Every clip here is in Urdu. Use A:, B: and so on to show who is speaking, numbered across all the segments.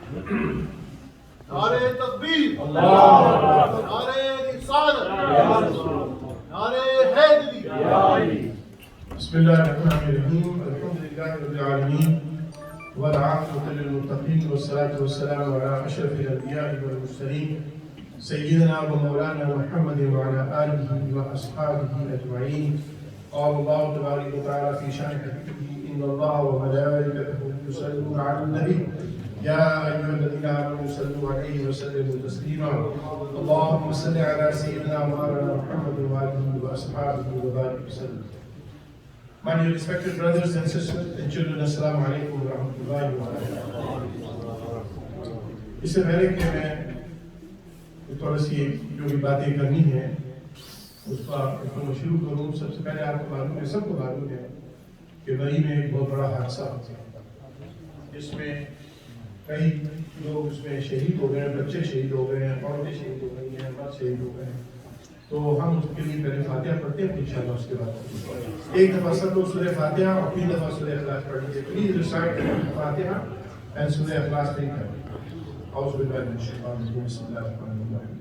A: نعرے تکبیر، نعرے رسالت، نعرے حیدری.
B: بسم الله الرحمن الرحيم. الحمد لله رب العالمين والعاقبة للمتقين والصلاة والسلام على أشرف الأنبياء والمرسلين سيدنا ومولانا محمد وعلى آله وأصحابه أجمعين. قال الله تبارك وتعالى في شأن حبيبه إن الله وملائكته يصلون على النبي يا أيها الذين آمنوا صلوا عليه وسلموا تسليما. اللهم صل على سيدنا مولانا محمد وآله وأصحابه وبارك وسلم. My dear respected brothers and sisters and children, Assalamu alaikum wa rahmatullahi wa barakatuh. اس سے پہلے کہ میں تھوڑی سی جو بھی باتیں کرنی ہیں اس کا شروع کروں، سب سے پہلے آپ کو معلوم ہے، سب کو معلوم ہے کہ مری میں ایک بہت بڑا حادثہ ہوا جس میں کئی لوگ اس میں شہید ہو گئے ہیں، بچے شہید ہو گئے ہیں، عورتیں شہید ہو گئی ہیں، مرد شہید ہو گئے ہیں. تو ہم اس کے لیے پہلے فاتحہ پڑھتے ہیں، انشاءاللہ اس کے بعد ایک دفعہ سب لوگ سورہ فاتحہ اور 3 دفعہ سورہ اخلاص پڑھ لیجیے. پلیز ریسائٹ فاتحہ اینڈ سورہ اخلاص 3 کریں. اعوذ باللہ من الشیطان الرجیم. بسم اللہ الرحمن الرحیم.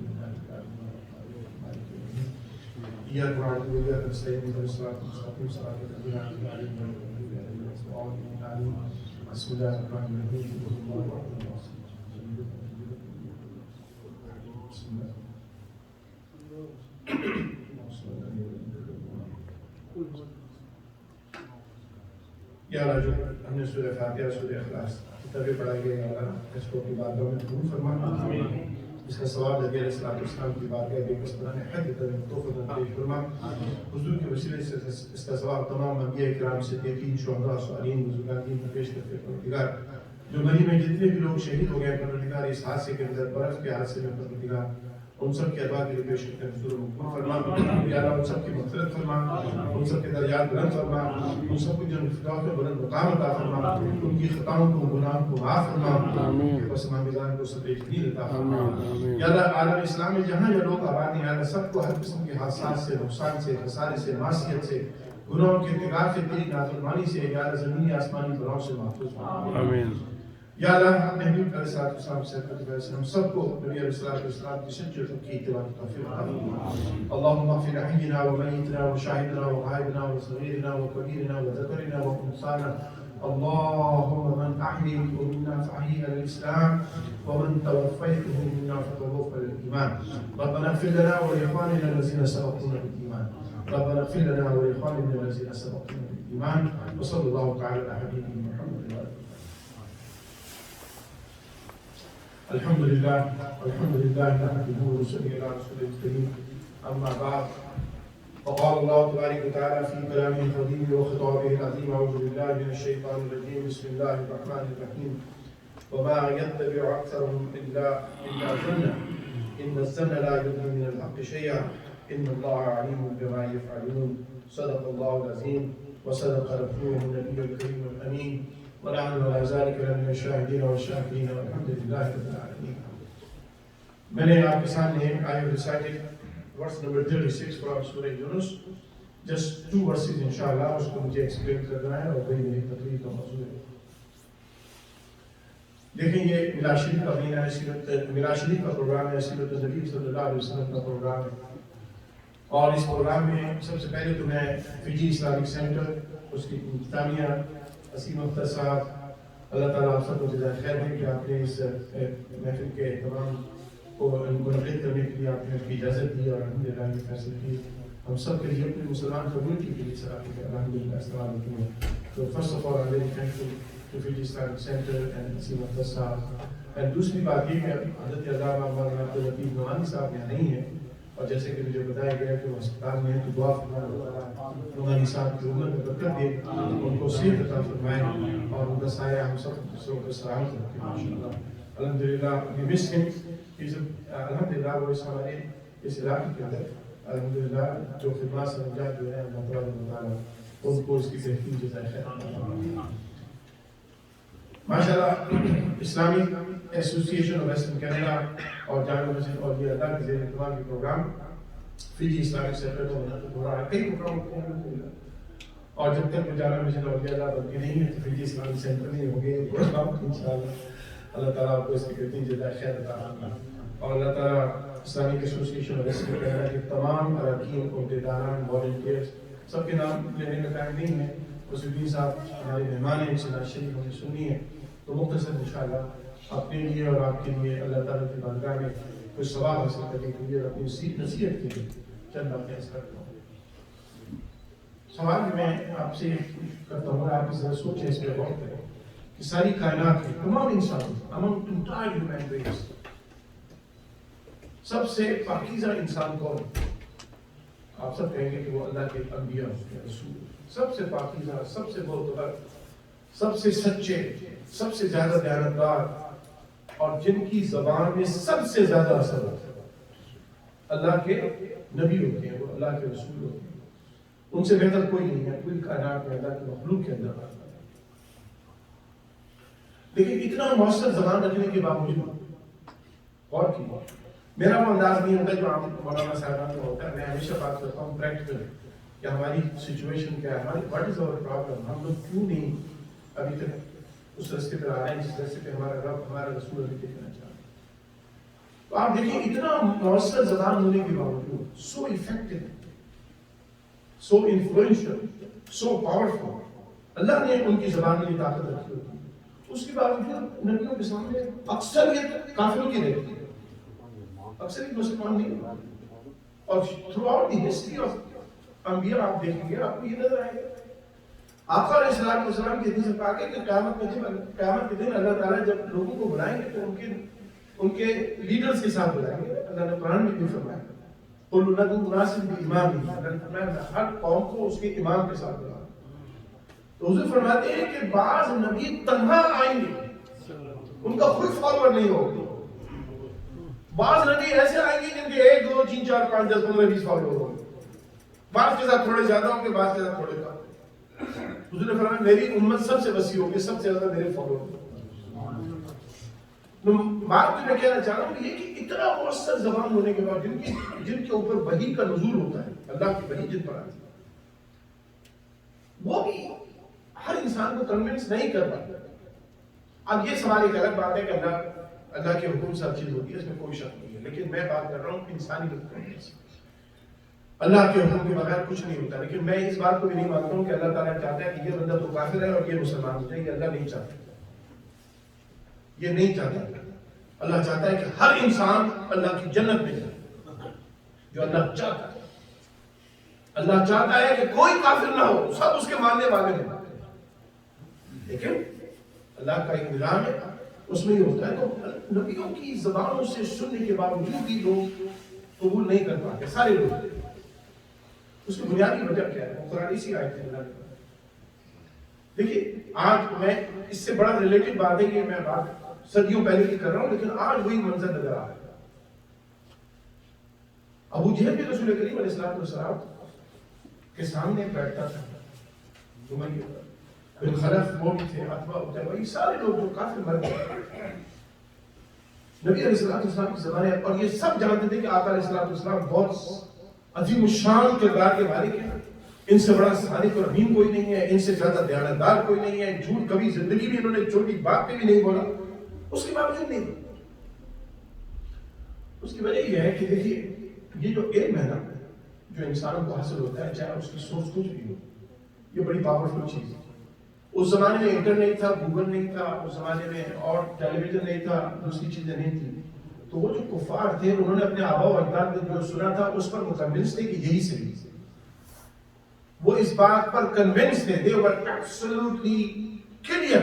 B: ایاک نعبد و ایاک نستعین اهدنا الصراط المستقیم صراط الذین انعمت علیہم غیر المغضوب علیہم ولا الضالین. بسم اللہ الرحمن الرحیم. یا اللہ جو ہم نے سورہ فاتحہ سورہ اخلاص کتابیں پڑھائی گئی، اللہ اس کو اپنی بارگاہ میں قبول فرما. اس کا ثواب نبی علیہ السلام کی بارگاہ بے کسبران حد توفیق پیش فرما. حضور کے وسیلے سے اس کا ثواب تمام انبیاء کرام صدیقین شہداء صالحین بزرگان دین پر پیش کرتے ہیں. پروردگار جو مری میں جتنے بھی لوگ شہید ہو گئے پروردگار اس حادثے کے اندر، برف کے حادثے میں، پروردگار ان سب کے ارواح کے لیے پیش کرتے ہیں حضور مقبول فرما. یا اللہ ان سب کی مغفرت فرما، ان سب کے درجات بلند فرما، ان سب کو جنت الفردوس میں بلند مقام عطا فرما، ان کی خطاؤں کو گناہوں کو معاف فرما، بس امام میزان کو سب جلیل عطا فرما. یا اللہ عالم اسلام میں جہاں یہ لوگ آباد ہیں، یا اللہ سب کو ہر قسم کے حادثات سے، نقصان سے، خسارے سے، معصیت سے، گناہوں کے ارتکاب سے، تیری نافرمانی سے، یا اللہ زمینی آسمانی بلاؤں سے محفوظ فرما. آمین. یا اللہ اپنے حبیب علیہ السلام سے ہم سب کو نبی علیہ السلام کی سچی کی اتباع کی توفیق عطا فرما. اللهم اغفر لحينا وميتنا وشاهدنا وغائبنا وصغيرنا وكبيرنا وذكرنا وانثانا. اللهم من احييته منا فاحيه على الاسلام ومن توفيته منا فتوفى على الايمان. ربنا اغفر لنا ولاخواننا الذين سبقونا بالايمان. ربنا اغفر لنا ولاخواننا الذين سبقونا بالايمان. وصلى الله تعالى على حبيبه محمد. الحمد لله نحمده ونصلي على رسوله الكريم. اما بعد فقال الله تبارك وتعالى في كلامه القديم وخطابه العظيم. اعوذ بالله من الشيطان الرجيم. بسم الله الرحمن الرحيم. وما يتبع اكثرهم الا ظنا ان الظن لا يغني من الحق شيئا ان الله عليم بما يفعلون. صدق الله العظيم وصدق رسوله النبي الكريم الامين. ونحن على ذلك لمن الشاهدين والشاكرين والحمد لله رب العالمين. میں نے آپ کے سامنے I have recited verse number 36 from Surah Yunus. Just 2 verses inshallah. اس کو مجھے ایکسپلین کرنا ہے اور وہی میری تقریر کا موضوع ہے. دیکھیں یہ میلاد شریف کا مہینہ ہے، میلاد شریف کا پروگرام ہے، سیرت النبی صلی اللہ علیہ وسلم کا پروگرام ہے. اور اس پروگرام میں سب سے پہلے تو میں فجی اسلامک سینٹر اس کی انتظامیہ اسیم اختر صاحب، اللہ تعالیٰ آپ سب کو جزائے خیر دے کہ آپ نے اس محفل کے تمام کو منعقد کرنے کے لیے آپ نے اس کی اجازت دی اور الحمدللہ یہ فیصلہ کی. ہم سب کے لیے اپنی مسلمان کمیونٹی کے لیے صلاحیت ہے الحمدللہ استعمال ہوتی ہے. تو first of all very thankful to Fiji Islamic Centre and Asim Akhtar صاحب. اینڈ دوسری بات یہ کہ حضرت علامہ مولانا عبداللطیف نعمانی صاحب یہاں نہیں ہیں، اور جیسے کہ مجھے بتایا گیا کہ وہ اسپتال میں ہیں، تو دعا فرمائیں صاحب کی عمر میں برکت دے، ان کو صحت عطا فرمائیں اور ان کا سایہ ہم سب کو سلامت رکھے ماشاءاللہ. الحمدللہ we miss him. الحمدللہ وہ اس ہمارے اس علاقے کے اندر الحمدللہ جو خدمات سے انجام جو ہے اللہ تعالیٰ ان کو اس کی بہترین جزائے خیر ماشاءاللہ. Islamic association of western Canada اور جامع مسجد اور یہ اللہ کے زیر اہتمام کے پروگرام فجی اسلامک سینٹر کو منعقد ہو رہا ہے. کئی پروگرام ہوتے ہیں الحمدللہ، اور جب تک جامع مسجد اور یہ اللہ بنتی نہیں ہے تو فجی اسلامک سینٹر نہیں ہوگے پروگرام انشاءاللہ. اللہ تعالیٰ آپ کو اس کی کتنی جزائے خیر عطا فرمائے. اور اللہ تعالیٰ اسلامک ایسوسیشن اور کینیڈا کے تمام اراکین عہدیداران والنٹیئرس سب کے نام لینے میں ٹائم نہیں ہے. وسیع صاحب ہمارے مہمان ہیں, ان سے شریف ہمیں سنی ہے, تو مختصر انشاءاللہ اپنے لیے اور آپ کے لیے اللہ تعالیٰ کی بارگاہ میں کچھ ثواب حاصل کرنے کے لیے اور اپنی نصیحت کے لیے چند باتیں عرض کرتا ہوں. سوال میں آپ سے کرتا ہوں, آپ اس طرح سوچیں, اس پہ غور کریں کہ ساری کائنات کے تمام انسان among entire human race سب سے پاکیزہ انسان کون؟ آپ سب کہیں گے کہ وہ اللہ کے انبیاء یا رسول, سب سے پاکیزہ, سب سے معتبر, سب سے سچے, سب سے زیادہ دیانتدار, اور جن کی زبان میں سب سے زیادہ اثر ہوتا ہے. اللہ کے نبی ہوتے ہیں, وہ اللہ کے رسول ہوتے ہیں, ان سے بہتر کوئی نہیں ہے پوری کائنات میں اللہ کی مخلوق کے اندر. لیکن اتنا مؤثر زبان رکھنے کے باوجود اور کی میرا وہ انداز نہیں ہوتا جو عام مولانا صاحبان کا ہوتا ہے. میں ہمیشہ بات کرتا ہوں پریکٹیکل کہ ہماری سچویشن کیا ہے, ہماری واٹ از آور پرابلم, ہم لوگ کیوں نہیں ابھی تک اس راستے پہ آ رہے ہیں جس راستے پہ ہمارا رب ہمارا رسول ابھی دیکھنا چاہتے ہیں. تو آپ دیکھیں اتنا مؤثر زبان ہونے کے باوجود سو افیکٹو, سو انفلوئنشل, سو پاورفل, اللہ نے ان کی زبان میں طاقت رکھی ہوتی ہے. اس کے باوجود نبیوں کے سامنے اکثریت کافروں کی رہتی ہے, اکثریت مسلمان نہیں. اور through out the history of انبیاء آپ دیکھیں گے, آپ کو یہ نظر آئے گا. آقا علیہ السلام کی حدیث میں پاک ہے کہ قیامت کے دن اللہ تعالیٰ جب لوگوں کو بلائیں گے تو ان کے لیڈرز کے ساتھ بلائیں گے. اللہ نے قرآن میں بھی فرمایا قُلْ نَدْعُو مُنَاسِبْ بِإِمَامِهِ, اللہ نے فرمایا ہر قوم کو اس کے امام کے ساتھ بلائیں. تو حضور فرماتے ہیں کہ بعض نبی تنہا آئیں گے, ان کا کوئی فالوور نہیں ہوگا. بعض نبی ایسے آئیں گے جن کے 1 2 3 4 5 10 15 20 فالوور ہوں گے, بعض کے ساتھ تھوڑے زیادہ ہوں گے, بعض کے ساتھ تھوڑے کم. حضور نے فرمایا میری امت سب سے وسیع ہوگی, سب سے زیادہ میرے فالوور ہوں گے. بات جو میں کہنا چاہ رہا ہوں یہ کہ اتنا مؤثر زبان ہونے کے بعد جن کے اوپر وحی کا نزول ہوتا ہے, اللہ کی وحی جن پر آتی ہے, وہ بھی ہر انسان کو کنونس نہیں کر پاتا. اب یہ سوال ایک الگ بات ہے کہ اللہ کے حکم سے ہر چیز ہوتی ہے, اس میں کوئی شک نہیں ہے, لیکن میں بات کر رہا ہوں انسانی کنونس. اللہ کے حکم کے بغیر کچھ نہیں ہوتا. لیکن میں اس بات کو بھی نہیں مانتا ہوں کہ اللہ تعالیٰ چاہتا ہے کہ یہ بندہ تو کافر ہے اور یہ مسلمان ہو جائے. یہ اللہ نہیں چاہتا, یہ نہیں چاہتا. اللہ چاہتا ہے کہ ہر انسان اللہ کی جنت میں جائے, جو اللہ چاہتا ہے. اللہ چاہتا ہے کہ کوئی کافر نہ ہو, سب اس کے ماننے والے ہیں. لیکن اللہ کا ایک نظام ہے, اس میں یہ ہوتا ہے. تو نبیوں کی زبانوں سے سننے کے باوجود بھی لوگ قبول نہیں کر پاتے, سارے لوگ. اس کی بنیادی وجہ کیا ہے؟ قرآن اسی آیت میں اللہ نے. دیکھیے آج میں اس سے بڑا ریلیٹڈ بات ہے کہ میں بات صدیوں پہلے کی کر رہا ہوں, لیکن آج وہی منظر نظر آ رہا ہے. ابو جہل بھی رسول کریم علیہ السلام کے سامنے بیٹھتا تھا, بن خلف وہ بھی تھے, اتباع اتباع, یہ سارے لوگ جو کافر مر گئے. نبی علیہ السلام کی زبان ہے, اور یہ سب جانتے تھے کہ آقا علیہ السلام بہت عظیم الشان کردار کے مالک ہیں. ان سے بڑا صادق اور امین کوئی نہیں ہے, ان سے زیادہ دیانتدار کوئی نہیں ہے. جھوٹ کبھی زندگی میں انہوں نے چھوٹی بات پہ بھی نہیں بولا, اس کے باوجود نہیں. اس کی وجہ یہ ہے کہ دیکھیے یہ جو علم ہے نا, جو انسان کو حاصل ہوتا ہے, چاہے اس کی سوچ کچھ بھی ہو, یہ بڑی پاورفل چیز ہے. اس زمانے میں انٹرنیٹ نہیں تھا, گوگل نہیں تھا, اس زمانے میں اور ٹیلی ویژن نہیں تھا, دوسری چیزیں نہیں تھیں. تو وہ جو کفار تھے انہوں نے اپنے آبا و اجداد نے جو سنا تھا اس پر مکنونس تھے کہ یہی صحیح ہے. وہ اس بات پر کنونس تھے, they were absolutely clear,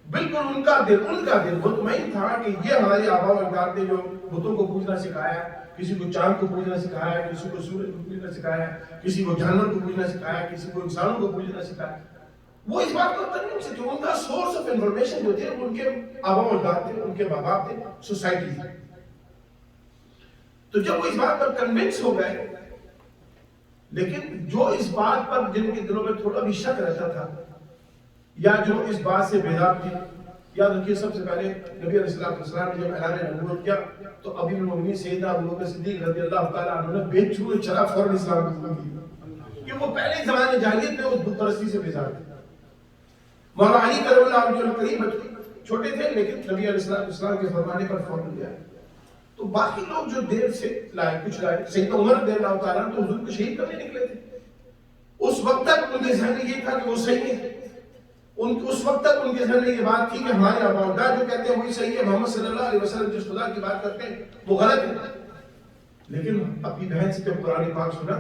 B: بالکل ان کا دل مطمئن تھا کہ یہ ہمارے آبا و اجداد نے جو بتوں کو پوجنا سکھایا, کسی کو چاند کو پوجنا سکھایا, کسی کو سورج کو پوجنا سکھایا, کسی کو جانور کو پوجنا سکھایا, کسی کو انسانوں کو پوجنا سکھایا. وہ اس بات پر کنونس تھے کہ ان کا سورس آف انفارمیشن جو تھے وہ ان کے آبا و اجداد تھے, ان کے ماں باپ تھے, سوسائٹی تھی. تو جب وہ اس بات پر کنونس ہو گئے, لیکن جو اس بات پر جن کے دلوں میں تھوڑا بھی شک رہتا تھا یا جو اس بات سے بیدار تھے, یاد رکھیے سب سے پہلے نبی علیہ السلام نے جب اعلان نبوت کیا تو ابی المؤمنین سیدنا ابوبکر صدیق رضی اللہ تعالیٰ عنہ نے بے چھوئے چلا فوراً اسلام قبول کیا, کہ وہ پہلے زمانے جاہلیت میں اس بت پرستی سے بیزار تھے. مولا علی کرم اللہ وجہہ الکریم چھوٹے تھے لیکن نبی علیہ السلام کے فرمانے پر فوراً گیا. تو باقی لوگ جو دیر سے لائے کچھ لائے سیدنا عمر رضی اللہ تعالیٰ تو حضور کو شہید کرنے نکلے تھے. اس وقت تک ان کے ذہن میں یہ تھا کہ وہ صحیح ہے. اس وقت تک ان کے ذہن میں یہ بات تھی کہ ہمارے آباء اجداد جو کہتے ہیں وہی صحیح ہے, محمد صلی اللہ علیہ وسلم جس خدا کی بات کرتے ہیں وہ غلط ہے. لیکن اپنی بہن سے جب قرآن پاک سنا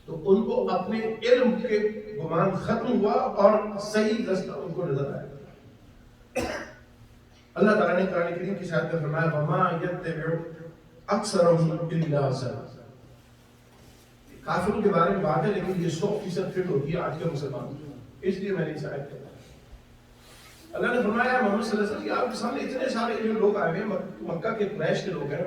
B: تو ان کو اپنے علم کے گمان ختم ہوا اور صحیح رستہ ان کو نظر آیا. اللہ تعالیٰ نے قرآن کریم کی آیت میں فرمایا وَمَا يَتَّبِعُ أَكْثَرُهُمْ إِلَّا ظَنًّا. کافروں کے بارے میں بات ہے لیکن یہ 100% فٹ ہوتی ہے آج کے مسلمانوں, اس لیے میں نے اس آیت کہا. اللہ نے فرمایا محمد صلی اللہ علیہ وسلم کہ آپ کے سامنے اتنے سارے جو لوگ آئے ہیں, مکہ کے قریش کے لوگ ہیں,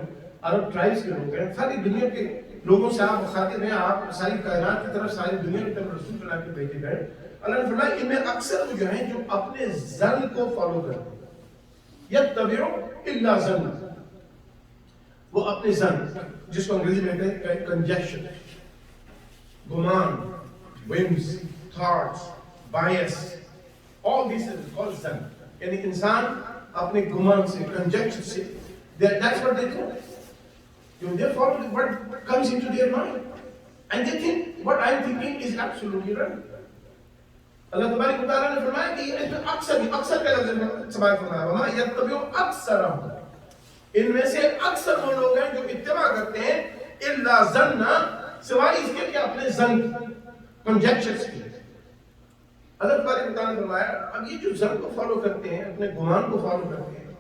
B: عرب ٹرائبس کے لوگ ہیں, ساری دنیا کے لوگوں سے آپ مخاطب ہیں, آپ ساری کائنات کی طرف ساری دنیا کی طرف رسول بنا کے بھیجے گئے. اللہ نے فرمایا ان میں اکثر جو ہیں جو اپنے ظن کو فالو کرتے ہیں, يَتَّبِعُ إِلَّا ظَنًّا, وہ اپنے ظن جس کو انگریزی میں کہتے ہیں کنجیکشن, گمان, whims, thoughts, bias, all these is called ظن. یعنی انسان اپنے گمان سے کنجیکشن سے that's what they do. They follow what comes into their mind and they think what I'm thinking is absolutely right. اللہ تبارک و تعالیٰ نے فرمایا کہ اس میں اکثر کا لفظ استعمال فرمایا وَمَا يَتَّبِعُ أَكْثَرَهُمْ, ان میں سے اکثر وہ لوگ ہیں جو اتباع کرتے ہیں إِلَّا ظَنًّا, سوائے اس کے کہ اپنے ظن کنجیکچرز کی. اللہ تبارک و تعالیٰ نے فرمایا اب یہ جو ظن کو فالو کرتے ہیں, اپنے گمان کو فالو کرتے ہیں,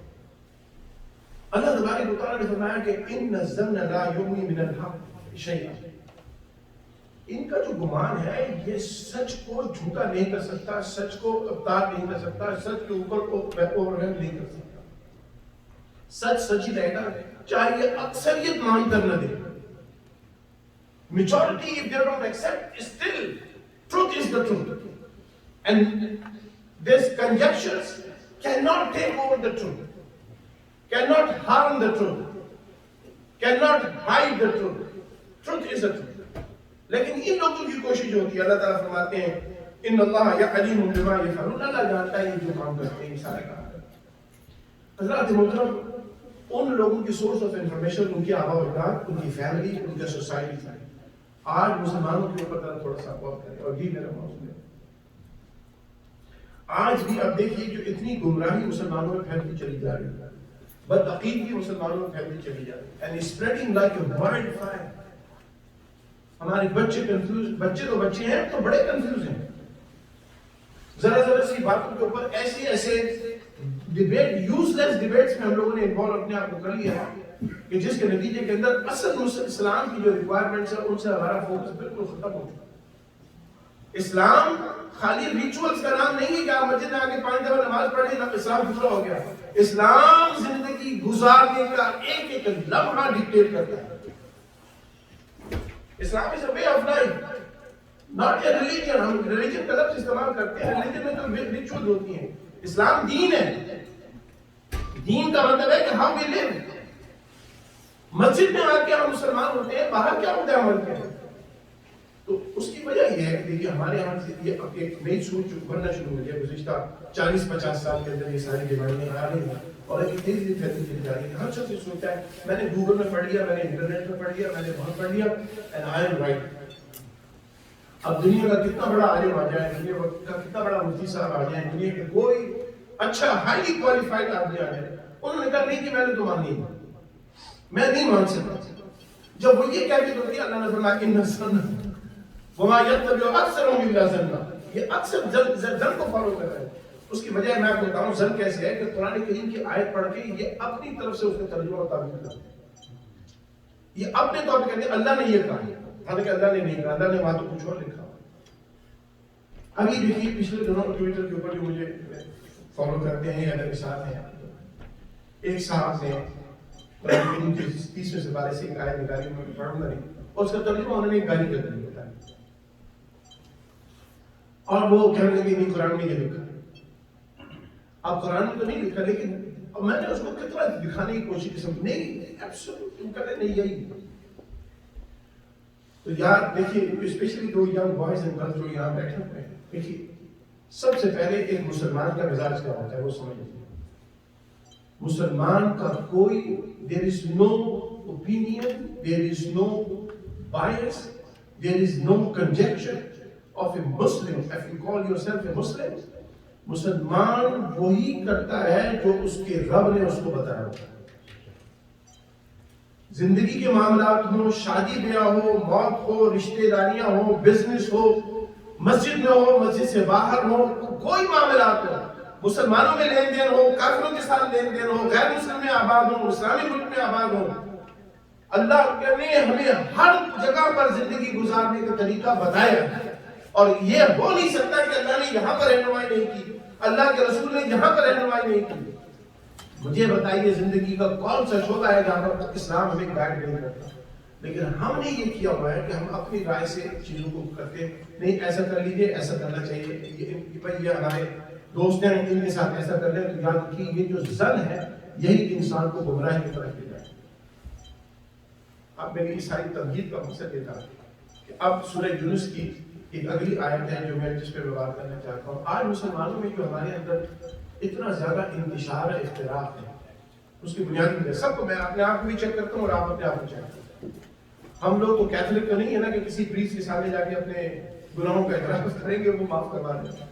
B: اللہ تبارک و تعالیٰ نے فرمایا کہ إِنَّ الظَّنَّ لَا يُغْنِي مِنَ الْحَقِّ شَيْئًا. ان کا جو گمان ہے یہ سچ کو جھوٹا نہیں کر سکتا, سچ کو ابطال نہیں کر سکتا, سچ کے اوپر اوورہیڈ نہیں کر سکتا. سچ ہی رہے گا چاہے یہ اکثریت مان کر نہ دے. Majority if they don't accept, still truth is the truth. And this conjectures cannot take over the truth, cannot harm the truth, cannot hide the truth. Truth is the truth. لیکن ان لوگوں کی کوشش جو ہوتی ہے, اللہ تعالیٰ فرماتے ہیں ان اللہ یعلم بما یفعلون, اللہ جانتا ہے یہ جو کام کرتے ہیں سارے کام. حضرات محترم, ان لوگوں کی سورس آف انفارمیشن ان کے آباء و اجداد, ان کی فیملی, ان کا سوسائٹی تھا. آج مسلمانوں کے اوپر تھوڑا سا غور کریں اور یہ میرا موضوع ہے. آج بھی اب دیکھیے جو اتنی گمراہی مسلمانوں میں پھیلتی چلی جا رہی ہے, بدعقیدگی مسلمانوں میں پھیلتی چلی جا رہی ہے, and spreading like a wildfire. ہمارے بچے کنفیوز, بچے تو بچے ہیں تو بڑے کنفیوز ہیں. ذرا سی باتوں کے اوپر ایسے ڈیبیٹ, یوز لیس ڈیبیٹس میں ہم لوگوں نے انوالو اپنے آپ کو کر لیا ہے کہ جس کے نتیجے کے اندر اصل اسلام کی جو ریکوائرمنٹس ہیں ان سے ہمارا فوکس بالکل ختم ہو چکا. اسلام خالی ریچولز کا نام نہیں ہے کہ آپ مسجد میں آ کے 5 دفعہ نماز پڑھ لیں اسلام دوسرا ہو گیا. اسلام زندگی گزارنے کا ایک ایک لمحہ ڈکٹیٹ کرتا ہے. اسلام is a way of life, not a religion. ہم ریلیجن کا لفظ استعمال کرتے ہیں, ریلیجن میں تو ریچولز ہوتی ہیں. اسلام دین ہے. دین کا مطلب ہے کہ ہم بھی live. مسجد میں آ کے ہم مسلمان ہوتے ہیں, باہر کیا ہوتا ہے عمل کے. تو اس کی وجہ یہ ہے کہ دیکھیے ہمارے یہاں سے یہ ایک نئی سوچ بننا شروع ہو گیا گزشتہ 40-50 سال کے اندر. یہ ساری بیماریاں آ رہی ہیں اور ایک تیزی پھیلتی چلی جا رہی ہے. ہر شخص یہ سوچتا ہے میں نے گوگل میں پڑھ لیا, میں نے انٹرنیٹ میں پڑھ لیا, میں نے وہاں پڑھ لیا, اینڈ آئی ایم رائٹ. اب دنیا کا کتنا بڑا عالم آ جائے, دنیا کا کتنا بڑا مفتی صاحب آ جائیں, دنیا کے کوئی اچھا ہائیلی کوالیفائڈ آدمی آ جائے, انہوں نے کہا نہیں کہ میں نے تو مانی, میں نہیں مان سکتا. جب وہ یہ کہہ کے تو اللہ نے فرمایا ان الظن وما يتبع اکثرهم الا ظنا, یہ اکثر ظن کو فالو کر رہے ہیں. اس کی وجہ میں آپ کو بتاؤں ظن کیسے ہے کہ قرآن کریم کی آیت پڑھ کے یہ اپنی طرف سے اس کا ترجمہ اور تعبیر کرتے ہیں. یہ اپنے طور پہ کہتے ہیں اللہ نے یہ کہا, حالانکہ اللہ نے نہیں کہا, اللہ نے وہاں تو کچھ اور لکھا. ابھی دیکھیے پچھلے دنوں ٹویٹر کے اوپر جو مجھے فالو کرتے ہیں یا میرے ساتھ ہیں, ایک صاحب نے قرآن کریم کے 30ویں سپارے سے ایک آیت نکالی, میں پڑھوں گا نہیں, اور اس کا ترجمہ انہوں نے گالی کر دیا ہوتا ہے. اور وہ کہنے لگے نہیں قرآن میں یہ لکھا. اب قرآن میں تو نہیں لکھا, لیکن میں نے اس کو کتنا دکھانے کی کوشش کی, نہیں ایبسولوٹ تم کہتے نہیں یہی. تو یار دیکھیے اسپیشلی جو ینگ بوائز اینڈ گرلز جو یہاں بیٹھے ہوئے ہیں, دیکھیے سب سے پہلے ایک مسلمان کا مزاج کیا ہوتا ہے وہ سمجھ لیجیے. مسلمان کا کوئی there is no opinion, there is no bias, there is no conjecture of a Muslim. If you call yourself a Muslim, مسلمان وہی کرتا ہے جو اس کے رب نے اس کو بتایا ہوتا ہے. زندگی کے معاملات ہوں، شادی بیاہ ہو، موت ہو، رشتہ داریاں ہو، بزنس ہو، مسجد میں ہو، مسجد سے باہر ہو، کوئی معاملات ہو، مسلمانوں میں لین دین ہو، کافروں کے ساتھ لین دین ہو، غیر مسلم میں آباد ہو، اسلامی ملک میں آباد ہو، اللہ نے ہمیں ہر جگہ پر زندگی گزارنے کا طریقہ بتایا ہے. اور یہ ہو نہیں سکتا کہ اللہ نے یہاں پر رہنمائی نہیں کی، اللہ کے رسول نے یہاں پر رہنمائی نہیں کی. مجھے بتائیے زندگی کا کون سا شعبہ ہے جہاں پر اسلام ہمیں گائیڈ نہیں کرتا؟ لیکن ہم نے یہ کیا ہوا ہے کہ ہم اپنی رائے سے چیزوں کو کرتے نہیں، ایسا کر لیجیے، ایسا کرنا چاہیے، یہ ہمارے دوست ہیں ان کے ساتھ ایسا کر لیں. تو یاد رکھیے یہ جو زن ہے یہی انسان کو گمراہی کی طرف لے جائے. اب میری ساری تمہید کا مقصد یہ تھا کہ اب سورہ یونس کی ایک اگلی آیت ہے جو میں جس پہ بات کرنا چاہتا ہوں. آج مسلمانوں میں جو ہمارے اندر اتنا زیادہ انتشار اختلاف ہے، اس کی بنیادی وجہ سب کو میں اپنے آپ کو بھی چیک کرتا ہوں اور آپ اپنے آپ کو چیک کرتے ہیں. ہم لوگ تو کیتھولک تو نہیں ہے نا کہ کسی پریسٹ کے سامنے جا کے اپنے گناہوں کا اعتراف کریں گے وہ معاف کروا دیں.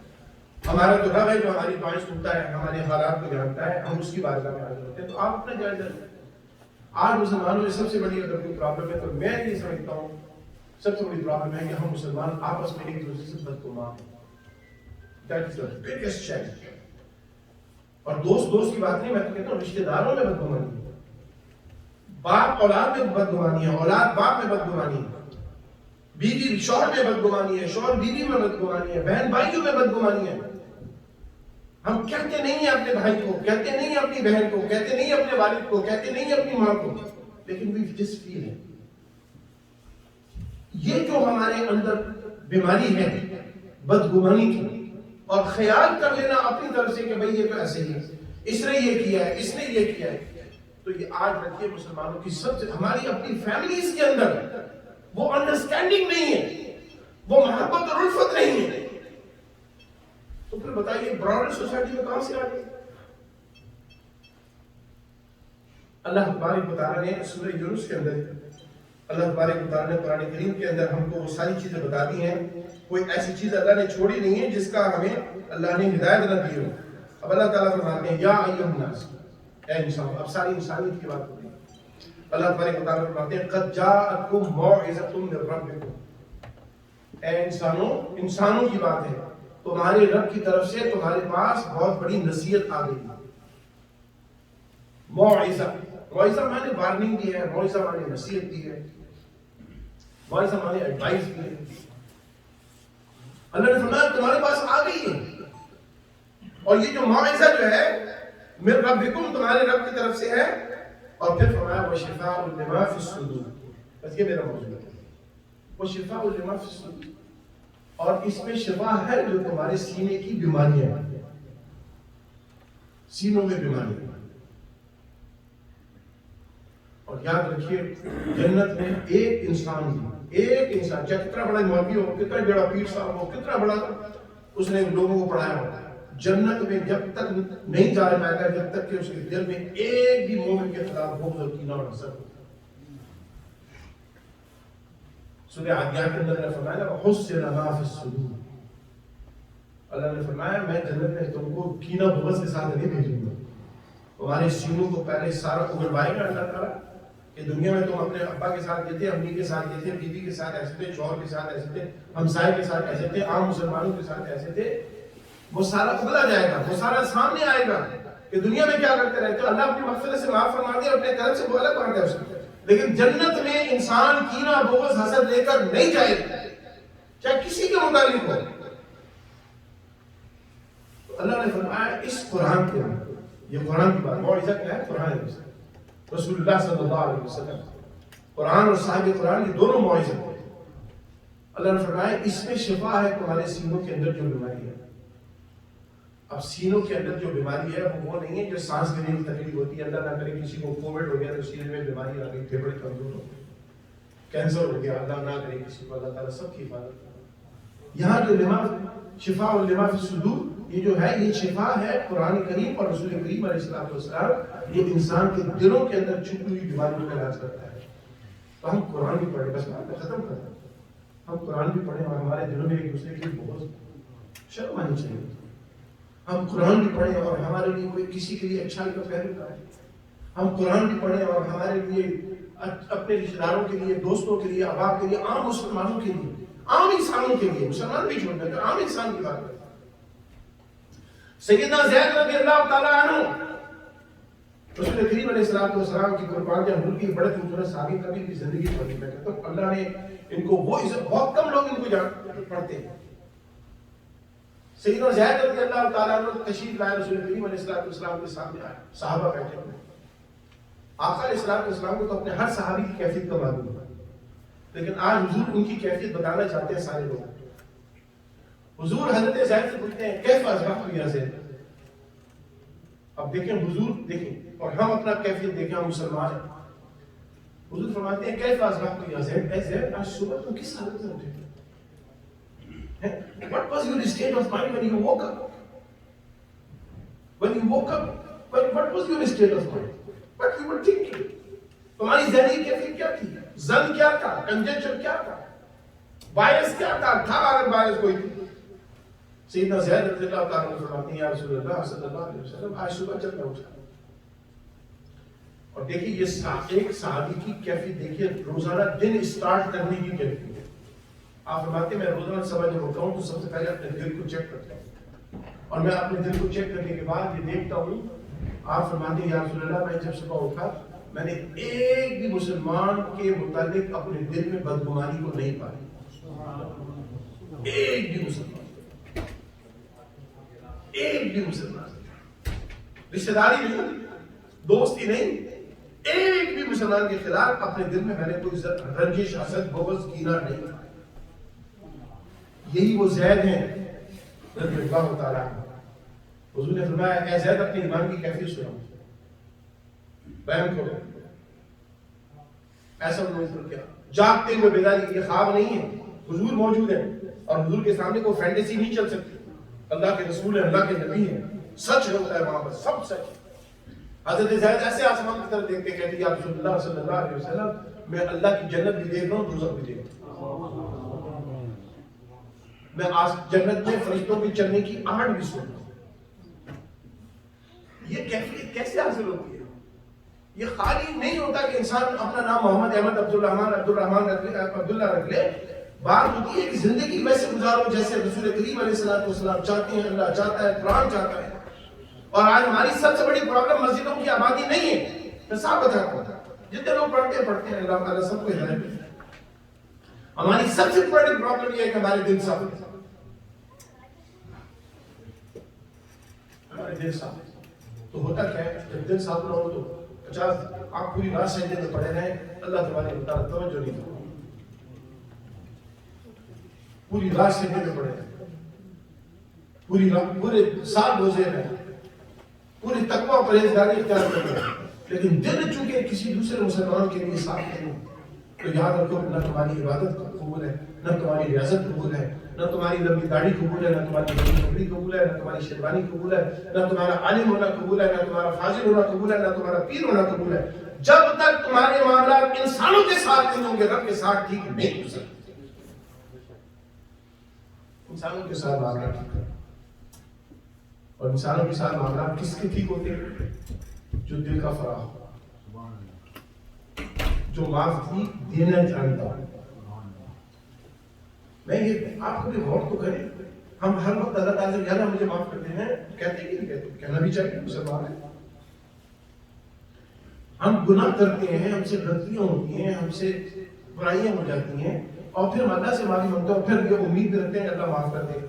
B: ہمارا تو رب ہے جو ہماری دعائیں سنتا ہے، ہمارے حالات کو جانتا ہے، ہم اس کی بارگاہ میں حاضر ہوتے ہیں. تو آپ اپنا جائزہ لیں. آج مسلمانوں میں سب سے بڑی اگر کوئی پرابلم ہے تو میں یہ سمجھتا ہوں سب سے بڑی پرابلم ہے کہ ہم مسلمان آپس میں ایک دوسرے سے بدگمان ہیں. That is the biggest challenge. اور دوست کی بات نہیں، میں تو کہتا ہوں رشتہ داروں میں بدگمانی ہے، باپ اولاد میں بدگمانی ہے، اولاد باپ میں بدگمانی ہے، بیوی شوہر میں بدگمانی ہے، شوہر بیوی میں بدگمانی ہے، بہن بھائیوں میں بدگمانی ہے. ہم کہتے نہیں ہیں اپنے بھائی کو، کہتے نہیں ہیں اپنی بہن کو، کہتے نہیں اپنے والد کو، کہتے نہیں اپنی ماں کو، لیکن we just feel it. یہ جو ہمارے اندر بیماری ہے بدگمانی کی، اور خیال کر لینا اپنی طرف سے کہ بھئی یہ تو ایسے ہی ہے، اس نے یہ کیا ہے، اس نے یہ کیا ہے. تو یہ آج رکھیے مسلمانوں کی سب سے ہماری اپنی فیملیز کے اندر وہ انڈرسٹینڈنگ نہیں ہے، وہ محبت اور الفت نہیں ہے. تو پھر بتائیے براڈر سوسائٹی میں کہاں سے آ گئی؟ اللہ تبارک و تعالیٰ نے سورہ یونس کے اندر، اللہ تبارک و تعالیٰ نے قرآن کریم کے اندر ہم کو وہ ساری چیزیں بتا دی ہیں. کوئی ایسی چیز اللہ نے چھوڑی نہیں ہے جس کا ہمیں اللہ نے ہدایت نہ دی ہو. اب اللہ تعالیٰ فرماتے ہیں یا ایھا الناس، اے انسان. اب ساری انسانیت کی بات ہو رہی ہے. اللہ تبارک و تعالیٰ فرماتے ہیں قد جاءتکم موعظۃ من ربکم. اے انسانوں کی بات ہے، تمہارے رب کی طرف سے تمہارے پاس بہت بڑی نصیحت آ گئی. موعظہ مانے وارننگ دی ہے، موعظہ مانے نصیحت دی ہے، موعظہ مانے ایڈوائز دی ہے. اللہ نے فرمایا تمہارے پاس آ گئی ہے. اور یہ جو موعظہ جو ہے من ربکم، تمہارے رب کی طرف سے ہے. اور پھر فرمایا وشفاء لما فی الصدور. بس یہ میرا موضوع ہے، وشفاء لما فی الصدور. اور اس میں شفا ہے جو تمہارے سینے کی بیماریاں ہیں، سینوں میں بیماریاں. اور یاد رکھیے جنت میں ایک انسان چاہے کتنا بڑا مولوی ہو، کتنا بڑا پیر صاحب ہو، کتنا بڑا اس نے لوگوں کو پڑھایا ہو، جنت میں جب تک نہیں جا پائے گا جب تک کہ اس کے دل میں ایک بھی مومن کے خلاف بغض اور کینہ اور حسد ہو. سورہ عادیات کے اندر نے فرمایا وحصن ما فی الصدور. اللہ نے فرمایا میں جنت میں تم کو کینہ بغض کے ساتھ نہیں بھیجوں گا. تمہارے سینوں کو پہلے سارا اگلوائے گا اللہ تعالیٰ کہ دنیا میں تم اپنے ابا کے ساتھ یہ تھے، امی کے ساتھ یہ تھے، بیوی کے ساتھ ایسے تھے، شوہر کے ساتھ ایسے تھے، ہمسائے کے ساتھ ایسے تھے، عام مسلمانوں کے ساتھ ایسے تھے. وہ سارا اگلا جائے گا، وہ سارا سامنے آئے گا کہ دنیا میں کیا کرتے رہتے. اللہ اپنی مغفرت سے معاف فرما دے، اپنے کرم سے وہ الگ بات ہے اس کی. لیکن جنت میں انسان کینہ بغض حسد لے کر نہیں جائے گا، چاہے کسی کے متعلق ہو. تو اللہ نے فرمایا اس قرآن کے اندر، یہ قرآن کی بات، موعظہ کیا ہے؟ قرآن ہے. رسول اللہ صلی اللہ علیہ وسلم قرآن اور صاحب قرآن یہ دونوں موعظے ہیں. اللہ نے فرمایا اس میں شفا ہے تمہارے سینوں کے اندر جو بیماری ہے. اب سینوں کے اندر جو بیماری ہے وہ نہیں ہے جو سانس لینے کی تکلیف ہوتی ہے. اللہ نہ کرے کسی کو کووڈ ہو گیا تو سینے میں بیماری آ گئی، پھیپھڑے کمزور ہو گئے، کینسر ہو گیا، اللہ نہ کرے کسی کو، اللہ تعالیٰ سب کی حفاظت کرے. یہاں جو شفاء لما فی الصدور، یہ جو ہے یہ شفا ہے قرآن کریم اور رسول کریم علیہ السلام، یہ انسان کے دلوں کے اندر چھپی ہوئی بیماریوں کا علاج کرتا ہے۔ تو ہم قرآن بھی پڑھیں، بس بات ختم کریں، ہم قرآن بھی پڑھیں اور ہمارے دلوں میں ایک دوسرے کی بہت شرم آنی چاہیے۔ ہم قرآن بھی پڑھیں اور ہمارے لیے کوئی کسی کے لیے اچھائی کا پہلو کرے، ہم قرآن بھی پڑھیں اور ہمارے لیے اپنے رشتہ داروں کے لیے، دوستوں کے لیے، احباب کے لیے، عام مسلمانوں کے لیے، عام انسانوں کے لیے، مسلمان بھی چھوڑ دیں، عام انسان کی بات کریں۔ سیدنا زید رضی اللہ تعالیٰ عنہ رسول کریم علیہ السلام کی قربان کے حضور کی بڑے خوبصورت صحابی کبھی بھی زندگی پڑھی، میں کہتا ہوں اللہ نے ان کو وہ عزت، بہت کم لوگ ان کو پڑھتے ہیں۔ سیدنا زید رضی اللہ تعالیٰ عنہ تشریف لائے رسول کریم علیہ السلام کے سامنے آئے، صحابہ بیٹھے ہوئے۔ آقا علیہ السلام کو تو اپنے ہر صحابی کی کیفیت کا معلوم ہے، لیکن آج حضور ان کی کیفیت بتانا چاہتے ہیں سارے لوگ۔ حضور حضرت زید سے پوچھتے ہیں کیف اصبحت یا زید؟ اب دیکھیں حضور دیکھیں اور ہم اپنا کیفیت دیکھیں، ہم مسلمان ہیں۔ حضور فرماتے ہیں کیف اصبحت یا زید، اے زید آج صبح تم کس حالت میں اٹھے؟ What was your state of mind when you woke up? When you woke up, what was your state of mind? What you were thinking? تمہاری ذہنی کیفیت کیا تھی؟ زن کیا تھا؟ کنجنشن کیا تھا؟ باعث کیا تھا اگر باعث کوئی تھی؟ سیدنا زید رضی اللہ تعالیٰ عنہ فرماتے ہیں یا رسول اللہ صلی اللہ علیہ وسلم آج صبح جب میں اٹھا، اور دیکھیے یہ ایک صحابی کی کیفیت دیکھیے، روزانہ دن اسٹارٹ کرنے کی کیفیت ہے۔ آپ فرماتے ہیں میں روزانہ صبح جب اٹھتا ہوں تو سب سے پہلے اپنے دل کو چیک کرتا ہوں، اور میں اپنے دل کو چیک کرنے کے بعد یہ دیکھتا ہوں، آپ فرماتے ہیں یا رسول اللہ میں جب صبح اٹھا میں نے ایک بھی مسلمان کے متعلق اپنے دل میں بدگمانی کو نہیں پائی، ایک بھی مسلمان، ایک بھی مسلمان، رشتہ داری نہیں، دوستی نہیں، ایک بھی مسلمان کے خلاف اپنے دل میں نے کوئی رنجش، حسد، بغض، کینہ نہیں۔ یہی وہ زید ہیں رضی اللہ تعالیٰ عنہ۔ حضور نے فرمایا اے زید اپنے ایمان کی کیفیت سناؤ، بیان کرو، ایسا انہوں نے کیا جاگتے ہوئے بیداری، یہ خواب نہیں ہے، حضور موجود ہیں اور حضور کے سامنے کوئی فینٹیسی نہیں چل سکتی، اللہ کے رسول ہیں، اللہ کے نبی ہیں، سچ ہوتا ہے وہاں پر، سب سچ۔ حضرت زید ایسے آسمان کی طرف دیکھتے کہتے یا رسول اللہ صلی اللہ علیہ وسلم میں اللہ کی جنت بھی دیکھ رہا ہوں، دوزخ بھی دیکھ رہا ہوں، میں جنت میں فرشتوں کی چلنے کی آہٹ بھی سن رہا ہوں۔ یہ کیفیت کیسے حاصل ہوتی ہے؟ یہ خالی نہیں ہوتا کہ انسان اپنا نام محمد احمد عبداللہ رکھ لے، بات ہوتی ہے کہ زندگی ویسے گزارو جیسے رسول کریم علیہ السلام چاہتے ہیں، اللہ چاہتا ہے، قرآن چاہتا ہے۔ اور آج ہماری سب سے بڑی پرابلم مسجدوں کی آبادی نہیں ہے، میں صاحب بتاتا ہوں، جتنے لوگ پڑھتے ہیں اللہ تعالیٰ سب کو ہدایت دے۔ ہماری سب سے بڑی پرابلم یہ ہے کہ ہمارے دل صاف ہے، ہمارے دل صاف ہے۔ تو ہوتا کیا ہے جب دل صاف نہ ہو تو 50 آپ پوری رات سجدے میں پڑے رہیں، اللہ تبارک و تعالیٰ توجہ نہیں کرتا، پوری رات سجدے میں پڑے رہیں، پوری رات پورے سال روزے رہیں، پوری تقویٰ پرہیزگاری اختیار کریں، لیکن دل چونکہ کسی دوسرے مسلمان کے لیے صاف نہیں، تو یاد رکھو نہ تمہاری عبادت قبول ہے، نہ تمہاری ریاضت قبول ہے، نہ تمہاری لمبی داڑھی قبول ہے، نہ تمہاری لمبی کپڑی قبول ہے، نہ تمہاری شیروانی قبول ہے، نہ تمہارا عالم ہونا قبول ہے، نہ تمہارا فاضل ہونا قبول ہے، نہ تمہارا پیر ہونا قبول ہے، جب تک تمہارے معاملات انسانوں کے ساتھ نہیں ہوں گے، رب کے ساتھ ٹھیک نہیں ہو سکتے۔ انسانوں کے ساتھ معاملات ٹھیک ہے، اور انسانوں کے ساتھ معاملات کس کے ٹھیک ہوتے ہیں؟ جو دل کا فراغ ہو، جو معافی دینا جانتا ہو۔ میں یہ آپ کو بھی غور تو کریں، ہم ہر وقت اللہ تعالیٰ سے اللہ مجھے معاف کرتے ہیں کہتے ہیں کہ نہیں کہتے؟ کہنا بھی چاہیے، مسلمان ہیں، ہم گناہ کرتے ہیں، ہم سے غلطیاں ہوتی ہیں، ہم سے برائیاں ہو جاتی ہیں، اور پھر ہم اللہ سے معافی مانگتے ہیں، اور پھر یہ امید رکھتے ہیں اللہ معاف کر دے،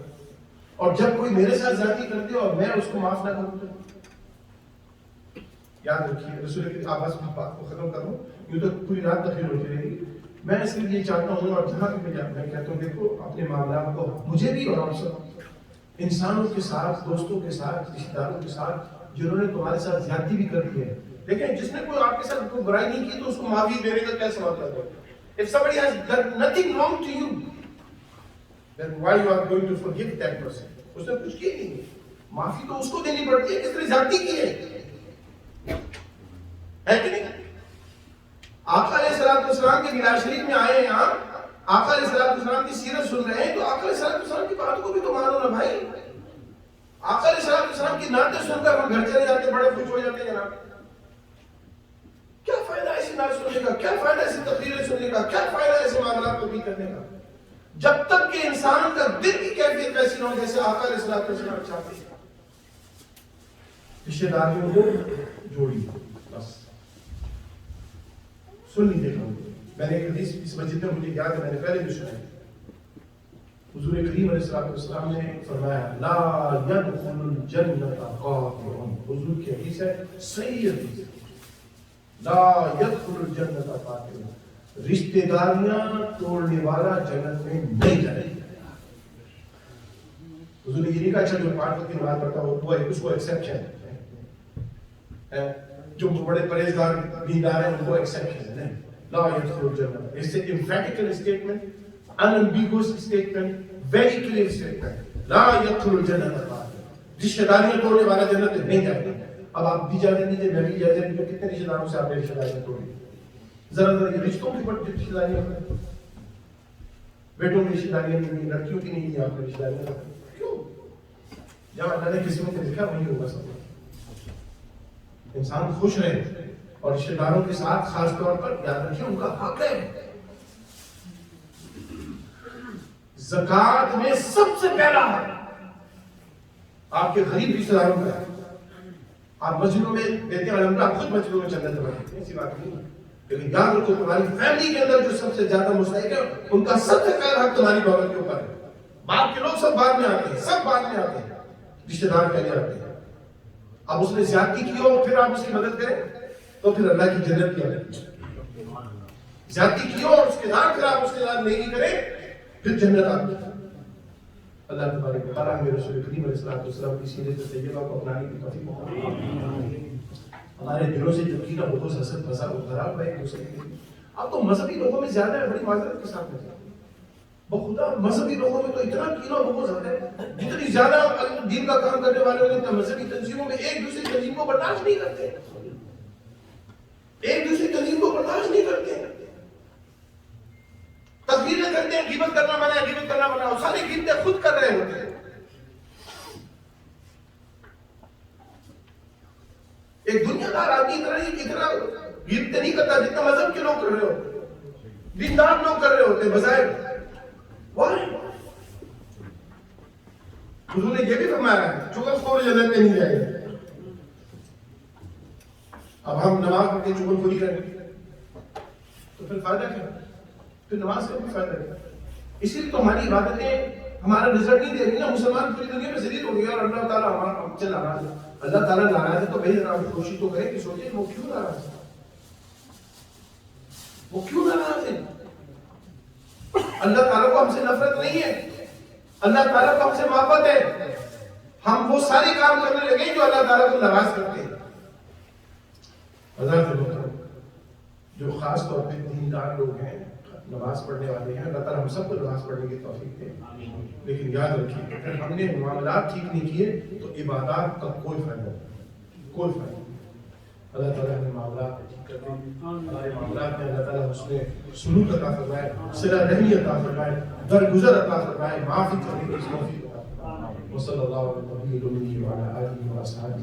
B: اور جب کوئی میرے ساتھ زیادتی کرتے اور میں اس کو معاف نہ کروں تو یاد رکھیے رسول کی آواز کی بات کو ختم کروں، یوں تو پوری رات تخیر ہوتی رہے گی۔ میں اس کے لیے چاہتا ہوں اور جہاں بھی میں کہتا ہوں دیکھو اپنے معاملات کو مجھے بھی اور آپ سب انسانوں کے ساتھ، دوستوں کے ساتھ، رشتہ داروں کے ساتھ جنہوں نے تمہارے ساتھ زیادتی بھی کر دی ہے، دیکھیں جس نے کوئی آپ کے ساتھ کوئی برائی نہیں کی تو اس کو معافی دینے کا کیا سوال ہے؟ If somebody has done nothing wrong to you, then why you are going to forgive that person? اس نے کچھ کیا نہیں, معافی تو اس کو دینی پڑتی ہے, کس طرح زیادتی کی ہے کہ نہیں؟ آقا علیہ السلام کے میراج شریف میں آئے ہیں آپ, آقا علیہ السلام کی سیرت سن رہے ہیں, تو آقا علیہ السلام کی بات کو بھی تو مانو نا بھائی. آقا علیہ السلام کی نعتیں سن کر ہم گھر چلے جاتے, بڑے خوش ہو جاتے ہیں جناب. کیا فائدہ ایسی نعت سننے کا, کیا فائدہ ایسی تقریریں سننے کا, کیا فائدہ ایسے معاملات کو بھی کرنے کا, جب تک کہ انسان کا دل کی کیفیت ایسی نہ ہو جیسے آقا علیہ السلام چاہتے ہیں. رشتے داریوں کو جوڑی, بس سن لیجیے گا. میں نے ایک حدیث اس مسجد میں مجھے یاد ہے, میں نے پہلے بھی سنا ہے. حضور کریم علیہ السلام نے فرمایا لا يدخل الجنة قاطع, حضور کی حدیث ہے, صحیح حدیث, لا يدخل الجنة قاطع, رشتے داریاں توڑنے والا جنت میں نہیں جائے. حضور نے یہ نہیں کہا اچھا جو 5 وقت کی نماز پڑھتا ہو وہ اس کو ایکسیپشن ہے, جو بڑے پرہیزگار دیندار ہیں ان کو ایکسیپشن ہے. لا يدخل الجنة, it's an emphatic statement, unambiguous statement, very clear statement. لا يدخل الجنة قاطع, رشتے داریاں توڑنے والا جنت میں نہیں جائے. اب آپ بھی اجازت دیجیے, میں بھی اجازت دیجیے, کتنے رشتے داروں سے آپ نے رشتے داریاں توڑی؟ ذرا ذرا یہ رشتوں کی بڑی رشتے داریاں, بیٹوں کی رشتے داریاں نہیں, لڑکیوں کی نہیں, آپ نے رشتے داریاں کیوں؟ جہاں اللہ نے قسمت میں لکھا وہی ہوگا سب. انسان خوش رہے, اور رشتے داروں کے ساتھ خاص طور پر یاد رکھیں ان کا حق ہے. زکات میں سب سے پہلا ہے آپ کے غریب رشتے داروں کا. آپ مسجدوں میں دیتے ہیں الحمدللہ, آپ خود مسجدوں میں چندہ جمع کرتے ہیں, ایسی بات نہیں, لیکن یاد رکھو تمہاری فیملی کے اندر جو سب سے زیادہ مستحق ہے ان کا سب سے پہلا حق تمہاری دولت کے اوپر ہے. باپ کے لوگ سب بعد میں آتے ہیں, سب بعد میں آتے ہیں, رشتے دار پہلے آتے ہیں. اب اس نے زیادتی کی ہو پھر آپ اس کی مدد کریں تو پھر اللہ کی جنت کی عادت. زیادتی کی ہو اور اس کے ساتھ پھر آپ اس کے ساتھ نہیں کریں پھر جنت آتی ہے. اللہ تبارک و تعالیٰ ہمیں رسول کریم علیہ السلام کی سیرت طیبہ کو اپنانے کی توفیق عطا. ہمارے دلوں سے جو کینہ بغض حسد فساد و خراب ہے ایک دوسرے کے لیے. اب تو مذہبی لوگوں میں زیادہ ہے, بڑی معذرت کے ساتھ میں بخدا مذہبی لوگوں میں تو اتنا کینہ بغض ہے, جتنی زیادہ دین کا کام کرنے والے ہوتے ہیں مذہبی تنظیموں میں ایک دوسری تنظیم کو برداشت نہیں کرتے, ایک دوسری تنظیم کو برداشت نہیں کرتے. تقریریں کرتے ہیں, غیبت کرنا منع ہے, غیبت کرنا منع ہے, ساری غیبتیں خود کر رہے ہوتے ہیں. ایک دنیا دار آدمی اتنا غیبتیں نہیں کرتا جتنا مذہب کے لوگ کر رہے ہوتے ہیں, دیندار لوگ کر رہے ہوتے ہیں بظاہر. حضور نے یہ بھی فرمایا ہے چغل خور جنت میں نہیں جائے گا. اب ہم نماز پڑھ کے چغل خوری کریں تو پھر فائدہ کیا؟ پھر نماز کا بھی فائدہ ہے. اسی لیے تو ہماری عبادتیں ہمارا رزلٹ نہیں دے رہی نا. مسلمان پوری دنیا میں ذلیل ہو گیا اور اللہ تعالیٰ ہمارا ہم سے ناراض ہے. اللہ تعالیٰ ناراض ہے تو بھائی ذرا کوشش تو کریں کہ سوچیں وہ کیوں ناراض ہے, وہ کیوں ناراض ہے. اللہ تعالیٰ کو ہم سے نفرت نہیں ہے, اللہ تعالیٰ کو ہم سے محبت ہے. ہم وہ سارے کام کرنے لگے جو اللہ تعالیٰ کو ناراض کرتے ہیں. جو خاص طور پہ دیندار لوگ ہیں, نماز پڑھنے والے ہیں, اللہ تعالیٰ ہم سب کو نماز پڑھنے کی توفیق دے. لیکن یاد رکھیے اگر ہم نے معاملات ٹھیک نہیں کیے تو عبادات کا کوئی فائدہ نہیں, کوئی فائدہ نہیں. اللہ تعالیٰ نے معاملات ٹھیک کر دیں, ہمارے معاملات میں اللہ تعالیٰ اس میں سلوک عطا فرمائے, صلہ رحمی عطا فرمائے, درگزر عطا فرمائے, معافی کرنے کی توفیق عطا فرمائے. وصلی اللہ علیہ وسلم وعلی آلہ وصحبہ.